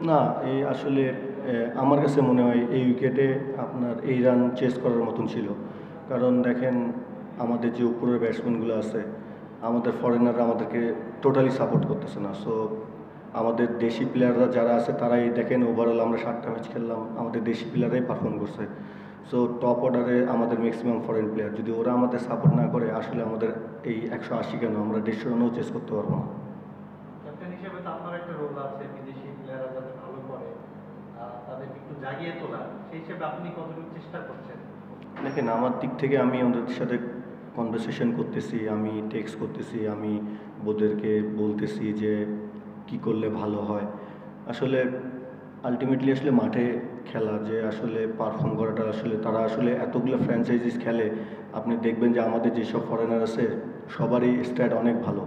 না, এই আসলে আমার কাছে মনে হয় এই উইকেটে আপনার এই রান চেস করার মতন ছিল। কারণ দেখেন আমাদের যে উপরের ব্যাটসম্যানগুলো আছে, আমাদের ফরেনাররা আমাদেরকে টোটালি সাপোর্ট করতেছে না। সো আমাদের দেশি প্লেয়াররা যারা আছে তারাই দেখেন ওভারঅল আমরা 7টা ম্যাচ খেললাম, আমাদের দেশি প্লেয়াররাই পারফর্ম করছে। সো টপ অর্ডারে আমাদের ম্যাক্সিমাম ফরেন প্লেয়ার, যদি ওরা আমাদের সাপোর্ট না করে আসলে আমাদের এই 180 কেন আমরা 150 রানও চেস করতে পারবো না। ক্যাপ্টেন হিসেবে তো আপনার একটা রোল আছে বিদেশি প্লেয়াররা যাতে ভালো করে তাদেরকে একটু জাগিয়ে তোলা, সেই হিসেবে আপনি কতটুকু চেষ্টা করছেন? দেখেন আমার দিক থেকে আমি ওদের সাথে কনভারসেশন করতেছি, আমি টেক্সট করতেছি, আমি ওদেরকে বলতেছি যে কি করলে ভালো হয়। আসলে আলটিমেটলি আসলে মাঠে খেলা যে আসলে পারফর্ম করাটা আসলে তারা আসলে এতগুলো ফ্র্যাঞ্চাইজিস খেলে, আপনি দেখবেন যে আমাদের যেসব ফরেনার আছে সবারই স্ট্যাট অনেক ভালো।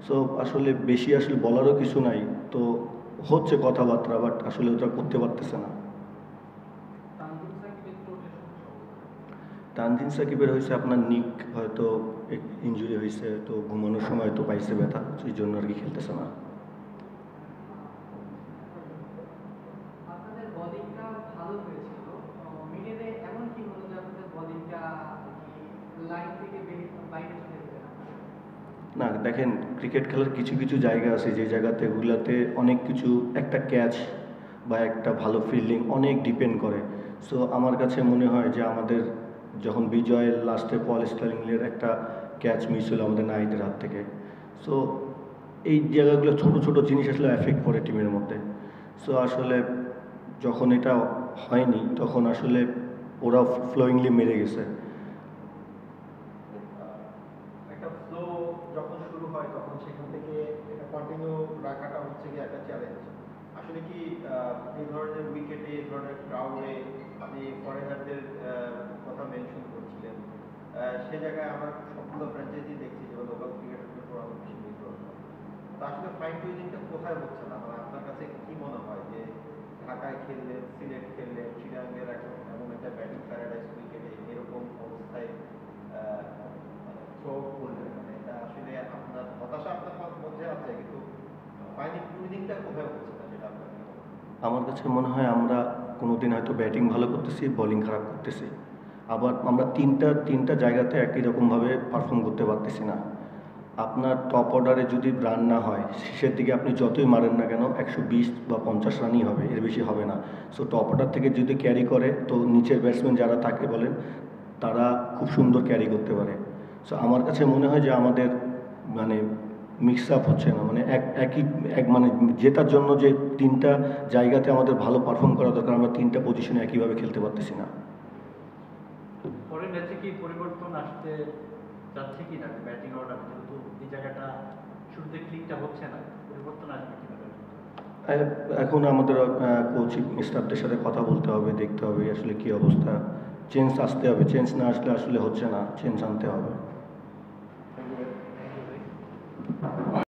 সো আসলে বেশি আসলে বলারও কিছু নাই, তো হচ্ছে কথাবার্তা, বাট আসলে ওটা করতে পারতেছে না। তানজিন সাকিবের হয়েছে আপনার নিক হয়তো ইনজুরি হয়েছে, তো ঘুমানোর সময় হয়তো পাইছে ব্যথা, সেই জন্য আর কি খেলতেছে না। আপনাদের বোলিংটা ভালো হয়েছিল, মিডলে এমন কি হলো যে আপনাদের বোলিংটা লাইন থেকে বাইরে চলে গেছে? না দেখেন, ক্রিকেট খেলার কিছু কিছু জায়গা আছে যে জায়গাতে ওগুলাতে অনেক কিছু, একটা ক্যাচ বা একটা ভালো ফিল্ডিং অনেক ডিপেন্ড করে। সো আমার কাছে মনে হয় যে আমাদের যখন বিজয়ের লাস্টে পল স্টার্লিংয়ের একটা ক্যাচ মিস হলো আমাদের নাইটের হাত থেকে, সো এই জায়গাগুলো ছোট ছোট জিনিস আসলে এফেক্ট করে টিমের মধ্যে। সো আসলে যখন এটা হয়নি তখন আসলে ওরা ফ্লোয়িংলি মেরে গেছে। একটা ফ্লো যখন শুরু হয় তখন সেখান থেকে এটা কন্টিনিউ রাখাটা হচ্ছে কি একটা চ্যালেঞ্জ। আসলে কি এই ধরনের উইকেটে, এই ধরনের ক্রাউডে আপনি ফরেনারদের কথা মেনশন করছিলেন, সে জায়গায় আমরা সবগুলো ফ্র্যাঞ্চাইজি দেখছি যে লোকাল ক্রিকেটের উপর অনেক বেশি নির্ভর করে। তো আসলে ফাইন টিউনিংটা কোথায় হচ্ছে না, মানে আপনার কাছে কি মনে হয় যে ঢাকায় খেললেন, সিলেট খেললেন, চিটাগাংয়ের এখন এমন একটা ব্যাটিং প্যারাডাইস উইকেটে এরকম অবস্থায় থ্রো করলেন, মানে এটা আসলে আপনার হতাশা আপনার মধ্যে আছে, কিন্তু ফাইন টিউনিংটা কোথায় হচ্ছে না সেটা আপনার আমার কাছে মনে হয় আমরা কোনো দিন হয়তো ব্যাটিং ভালো করতেছি, বোলিং খারাপ করতেছি, আবার আমরা তিনটা তিনটা জায়গাতে একই রকমভাবে পারফর্ম করতে পারতেছি না। আপনার টপ অর্ডারে যদি রান না হয়, শেষের দিকে আপনি যতই মারেন না কেন 120 বা 50 রানই হবে, এর বেশি হবে না। সো টপ অর্ডার থেকে যদি ক্যারি করে তো নিচের ব্যাটসম্যান যারা তাকে বলেন তারা খুব সুন্দর ক্যারি করতে পারে। সো আমার কাছে মনে হয় যে আমাদের মানে মিক্স আপ হচ্ছে না, মানে একই মানে জেতার জন্য যে তিনটা জায়গাতে আমাদের ভালো পারফর্ম করা দরকার, আমরা তিনটা পজিশনে একইভাবে খেলতে পারতেছি না। পরের ম্যাচে কি পরিবর্তন আসতে যাচ্ছে কি না ব্যাটিং অর্ডার, যেহেতু এই জায়গাটা শুরুতে ক্লিকটা হচ্ছে না, পরিবর্তন আসবে কিনা? এখন আমাদের কোচিং স্টাফদের সাথে কথা বলতে হবে, দেখতে হবে আসলে কি অবস্থা, চেঞ্জ আসতে হবে, চেঞ্জ না আসলে আসলে হচ্ছে না, চেঞ্জ আনতে হবে।